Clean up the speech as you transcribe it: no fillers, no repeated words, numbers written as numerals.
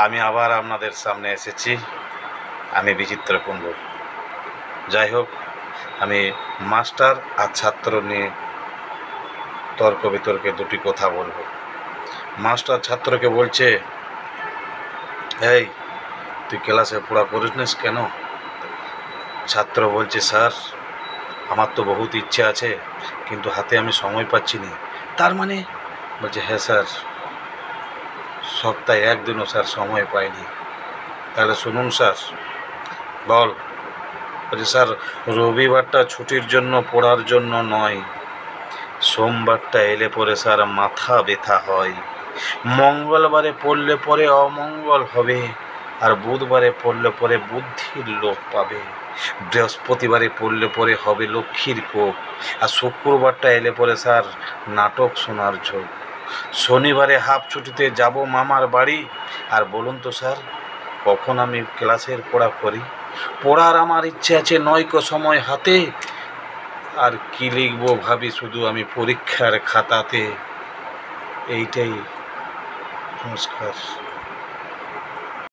আমি আবার আপনাদের সামনে এসেছি। আমি বিচিত্র কুণ্ডু। যাই হোক, আমি মাস্টার আর ছাত্র নিয়ে তর্ক বিতর্কে দুটি কথা বলবো। মাস্টার ছাত্রকে বলছে, এই তুই ক্লাসে পড়া করিস নিস কেন? ছাত্র বলছে, স্যার আমার তো বহুত ইচ্ছে আছে, কিন্তু হাতে আমি সময় পাচ্ছি না। তার মানে? বলছে, হ্যাঁ স্যার, সপ্তাহে একদিনও স্যার সময় পাইনি। তাহলে শুনুন স্যার, বল। বলছে, স্যার রবিবারটা ছুটির জন্য, পড়ার জন্য নয়, সোমবারটা এলে পরে স্যার মাথা ব্যথা হয়, মঙ্গলবারে পড়লে পরে অমঙ্গল হবে, আর বুধবারে পড়লে পরে বুদ্ধির লোপ পাবে, বৃহস্পতিবারে পড়লে পরে হবে লক্ষ্মীর কোপ, আর শুক্রবারটা এলে পরে স্যার নাটক শোনার ঝোঁক, শনিবারে হাফ ছুটিতে যাব মামার বাড়ি। আর বলুন তো স্যার, কখন আমি ক্লাসের পড়া করি? পড়ার আমার ইচ্ছে আছে, নয়কো সময় হাতে, আর কি লিখবো ভাবি শুধু আমি পরীক্ষার খাতাতে। এইটাই। নমস্কার।